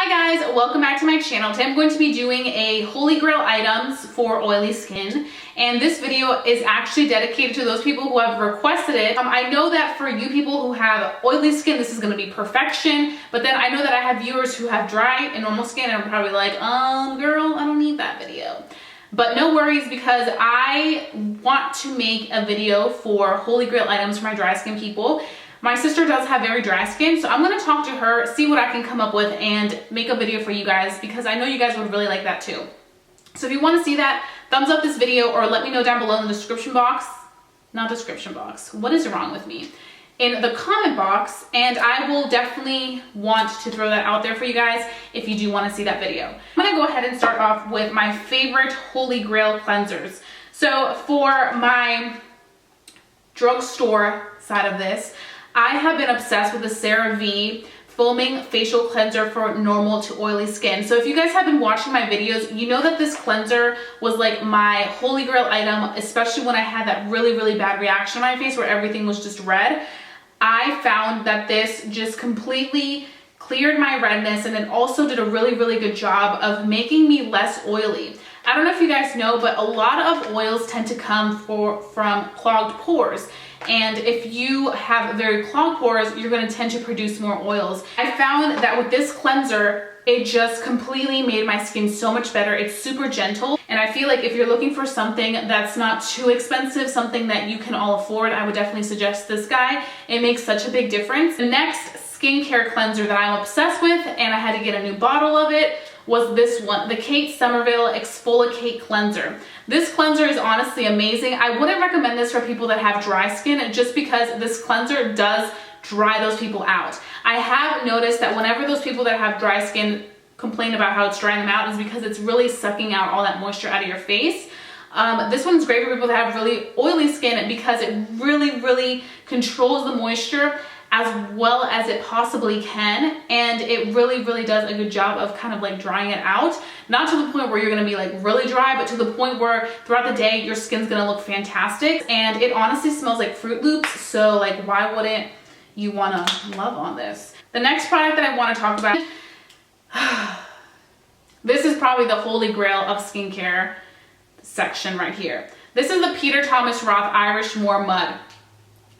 Hi guys, welcome back to my channel. Today I'm going to be doing a holy grail items for oily skin, and this video is actually dedicated to those people who have requested it. I know that for you people who have oily skin, this is going to be perfection, but then I know that I have viewers who have dry and normal skin and are probably like, girl, I don't need that video. But no worries, because I want to make a video for holy grail items for my dry skin people. My sister does have very dry skin, so I'm going to talk to her, see what I can come up with, and make a video for you guys, because I know you guys would really like that too. So if you want to see that, thumbs up this video, or let me know down below in the description box. Not description box. What is wrong with me? In the comment box, and I will definitely want to throw that out there for you guys if you do want to see that video. I'm going to go ahead and start off with my favorite holy grail cleansers. So for my drugstore side of this, I have been obsessed with the Cera foaming facial cleanser for normal to oily skin. So if you guys have been watching my videos, you know that this cleanser was like my holy grail item, especially when I had that really bad reaction on my face where everything was just red. I found that this just completely cleared my redness, and it also did a really good job of making me less oily. I don't know if you guys know, but a lot of oils tend to come from clogged pores. And if you have very clogged pores, you're going to tend to produce more oils. I found that with this cleanser, it just completely made my skin so much better. It's super gentle, and I feel like if you're looking for something that's not too expensive, something that you can all afford, I would definitely suggest this guy. It makes such a big difference. The next skincare cleanser that I'm obsessed with, and I had to get a new bottle of it, was this one, the Somerville Exfolikate cleanser. This cleanser is honestly amazing. I wouldn't recommend this for people that have dry skin, just because this cleanser does dry those people out. I have noticed that whenever those people that have dry skin complain about how it's drying them out, is because it's really sucking out all that moisture out of your face. This one's great for people that have really oily skin, because it really controls the moisture as well as it possibly can, and it really does a good job of kind of like drying it out. Not to the point where you're gonna be like really dry, but to the point where throughout the day your skin's gonna look fantastic. And it honestly smells like Fruit Loops, so like why wouldn't you wanna love on this? The next product that I wanna talk about, this is probably the holy grail of skincare section right here. This is the Peter Thomas Roth Irish Moor Mud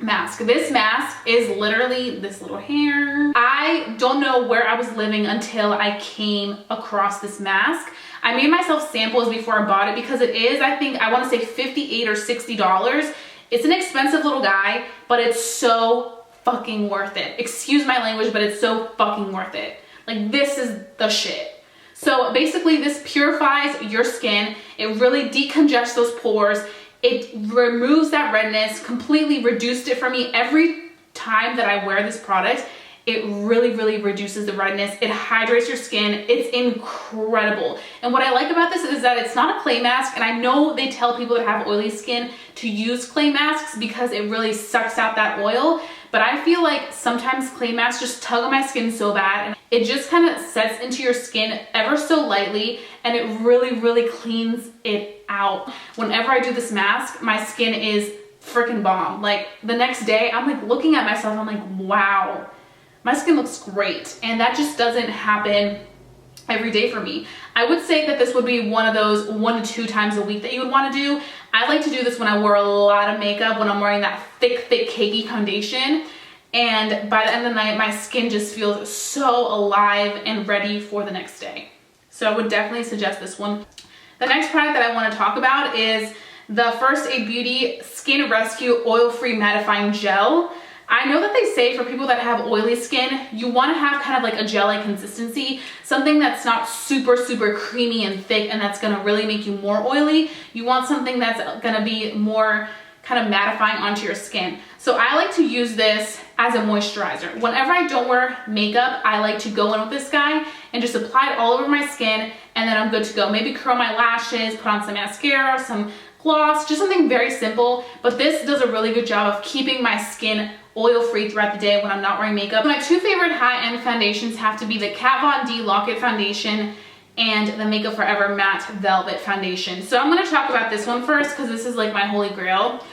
mask. This mask is literally this little hair. I don't know where I was living until I came across this mask. I made myself samples before I bought it, because it is, I think, I want to say $58 or $60. It's an expensive little guy, but it's so fucking worth it. Excuse my language, but it's so fucking worth it. Like, this is the shit. So basically this purifies your skin. It really decongests those pores. It removes that redness, completely reduced it for me. Every time that I wear this product, it really reduces the redness. It hydrates your skin. It's incredible. And what I like about this is that it's not a clay mask, and I know they tell people that have oily skin to use clay masks because it really sucks out that oil, but I feel like sometimes clay masks just tug on my skin so bad, and it just kind of sets into your skin ever so lightly, and it really cleans it out. Whenever I do this mask, my skin is freaking bomb. Like the next day, I'm like looking at myself, I'm like, wow, my skin looks great. And that just doesn't happen every day for me. I would say that this would be one of those 1 to 2 times a week that you would want to do. I like to do this when I wear a lot of makeup, when I'm wearing that thick cakey foundation. And by the end of the night, my skin just feels so alive and ready for the next day. So I would definitely suggest this one. The next product that I want to talk about is the First Aid Beauty Skin Rescue Oil-Free Mattifying Gel. I know that they say for people that have oily skin, you want to have kind of like a gel-like consistency, something that's not super creamy and thick and that's going to really make you more oily. You want something that's going to be more kind of mattifying onto your skin. So I like to use this as a moisturizer. Whenever I don't wear makeup, I like to go in with this guy and just apply it all over my skin, and then I'm good to go. Maybe curl my lashes, put on some mascara, some gloss, just something very simple. But this does a really good job of keeping my skin oil-free throughout the day when I'm not wearing makeup. My 2 favorite high-end foundations have to be the Kat Von D Lock-It Foundation and the Makeup Forever Matte Velvet Foundation. So I'm going to talk about this one first, because this is like my holy grail.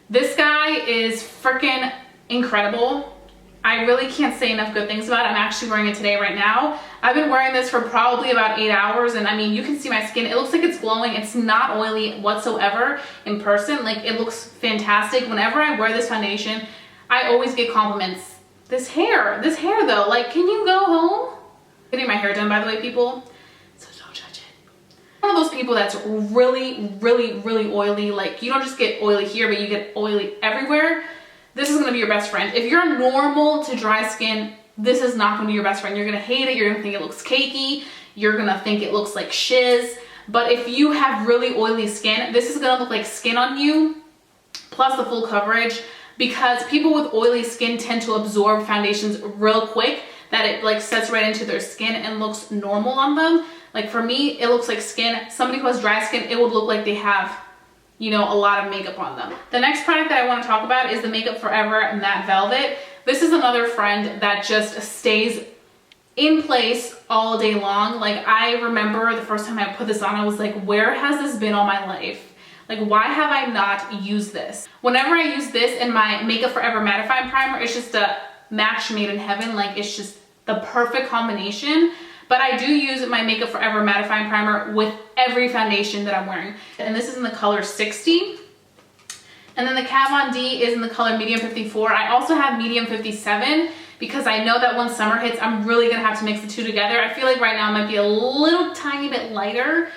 This guy is freaking incredible. I really can't say enough good things about it. I'm actually wearing it today right now. I've been wearing this for probably about 8 hours, and I mean, you can see my skin. It looks like it's glowing. It's not oily whatsoever in person. Like, it looks fantastic. Whenever I wear this foundation, I always get compliments. This hair though, like, can you go home? I'm getting my hair done, by the way, people, so don't judge it. One of those people that's really, really, really oily. Like, you don't just get oily here, but you get oily everywhere. This is gonna be your best friend. If you're normal to dry skin, this is not gonna be your best friend. You're gonna hate it. You're gonna think it looks cakey. You're gonna think it looks like shiz. But if you have really oily skin, this is gonna look like skin on you, plus the full coverage, because people with oily skin tend to absorb foundations real quick, that it like sets right into their skin and looks normal on them. Like for me, it looks like skin. Somebody who has dry skin, it would look like they have, you know, a lot of makeup on them. The next product that I want to talk about is the Makeup Forever Matte Velvet. This is another friend that just stays in place all day long. Like, I remember the first time I put this on, I was like, where has this been all my life? Like, why have I not used this? Whenever I use this in my Makeup Forever Mattifying Primer, it's just a match made in heaven. Like, it's just the perfect combination. But I do use my Makeup Forever Mattifying Primer with every foundation that I'm wearing. And this is in the color 60. And then the Kat Von D is in the color medium 54. I also have medium 57 because I know that when summer hits, I'm really gonna have to mix the two together. I feel like right now it might be a little tiny bit lighter,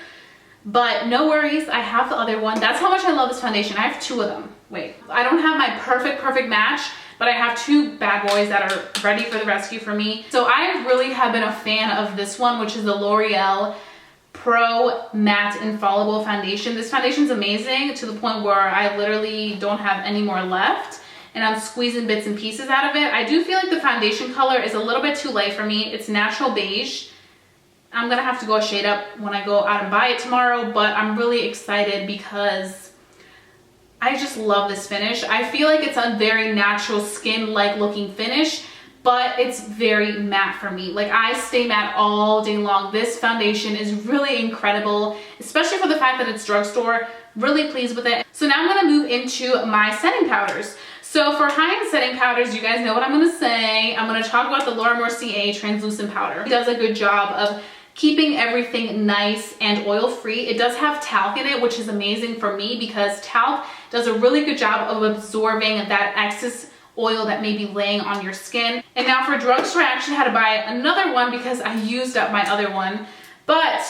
but no worries, I have the other one. That's how much I love this foundation. I have two of them. Wait, I don't have my perfect match, but I have two bad boys that are ready for the rescue for me. So I really have been a fan of this one, which is the L'Oreal Pro Matte Infallible Foundation. This foundation is amazing to the point where I literally don't have any more left, and I'm squeezing bits and pieces out of it. I do feel like the foundation color is a little bit too light for me. It's natural beige. I'm gonna have to go a shade up when I go out and buy it tomorrow, but I'm really excited because I just love this finish. I feel like it's a very natural skin-like looking finish, but it's very matte for me. Like, I stay matte all day long. This foundation is really incredible, especially for the fact that it's drugstore. Really pleased with it. So now I'm gonna move into my setting powders. So for high-end setting powders, you guys know what I'm gonna say. I'm gonna talk about the Laura Mercier translucent powder. It does a good job of keeping everything nice and oil-free. It does have talc in it, which is amazing for me because talc does a really good job of absorbing that excess oil that may be laying on your skin. And now for drugstore, I actually had to buy another one because I used up my other one, but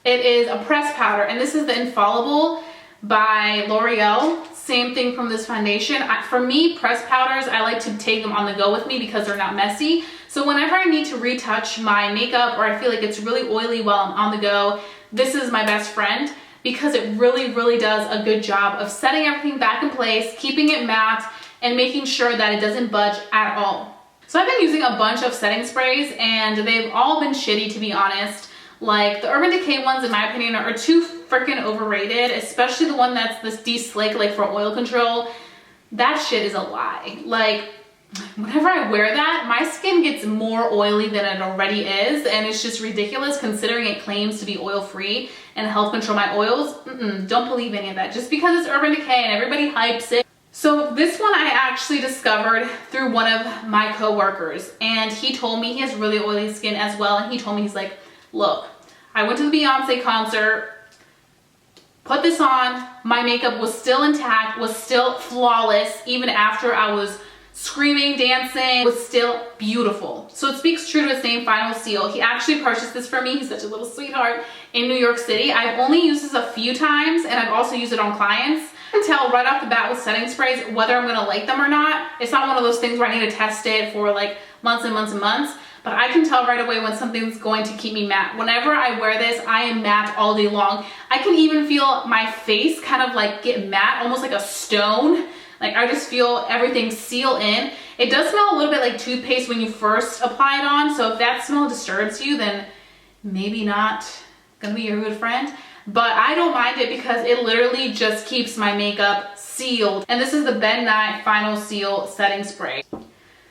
it is a pressed powder, and this is the Infallible by L'Oreal. Same thing from this foundation. For me, pressed powders, I like to take them on the go with me because they're not messy. So whenever I need to retouch my makeup, or I feel like it's really oily while I'm on the go, this is my best friend because it really does a good job of setting everything back in place, keeping it matte, and making sure that it doesn't budge at all. So I've been using a bunch of setting sprays, and they've all been shitty, to be honest. Like, the Urban Decay ones, in my opinion, are too freaking overrated, especially the one that's this de-slick, like for oil control. That shit is a lie. Like, whenever I wear that, my skin gets more oily than it already is, and it's just ridiculous considering it claims to be oil-free and help control my oils. Don't believe any of that. Just because it's Urban Decay and everybody hypes it. So this one I actually discovered through one of my co-workers, and he told me he has really oily skin as well, and he told me, he's like, look, I went to the Beyonce concert, put this on, my makeup was still intact, was still flawless, even after I was screaming, dancing, was still beautiful. So it speaks true to his name, Final Seal. He actually purchased this for me. He's such a little sweetheart in New York City. I've only used this a few times, and I've also used it on clients. I can tell right off the bat with setting sprays whether I'm gonna like them or not. It's not one of those things where I need to test it for like months and months and months, but I can tell right away when something's going to keep me matte. Whenever I wear this, I am matte all day long. I can even feel my face kind of like get matte, almost like a stone. Like, I just feel everything seal in. It does smell a little bit like toothpaste when you first apply it on, so if that smell disturbs you, then maybe not gonna be your good friend. But I don't mind it because it literally just keeps my makeup sealed. And this is the Ben Nye Final Seal Setting Spray.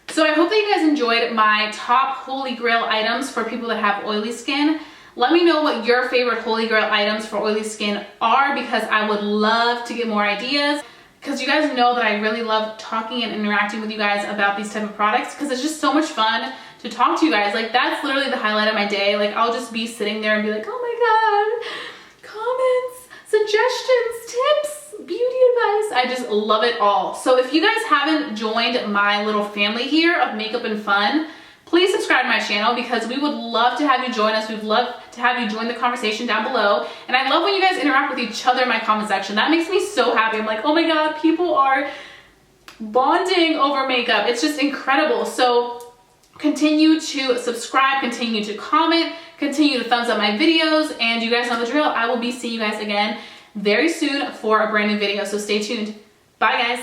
So I hope that you guys enjoyed my top Holy Grail items for people that have oily skin. Let me know what your favorite Holy Grail items for oily skin are because I would love to get more ideas. because you guys know that I really love talking and interacting with you guys about these type of products, because it's just so much fun to talk to you guys. Like, that's literally the highlight of my day. Like, I'll just be sitting there and be like, oh my god, comments, suggestions, tips, beauty advice. I just love it all. So if you guys haven't joined my little family here of makeup and fun, please subscribe to my channel, because we would love to have you join us. We'd love to have you join the conversation down below. And I love when you guys interact with each other in my comment section. That makes me so happy. I'm like, oh my god, people are bonding over makeup. It's just incredible. So continue to subscribe, continue to comment, continue to thumbs up my videos, and you guys know the drill. I will be seeing you guys again very soon for a brand new video. So stay tuned. Bye guys.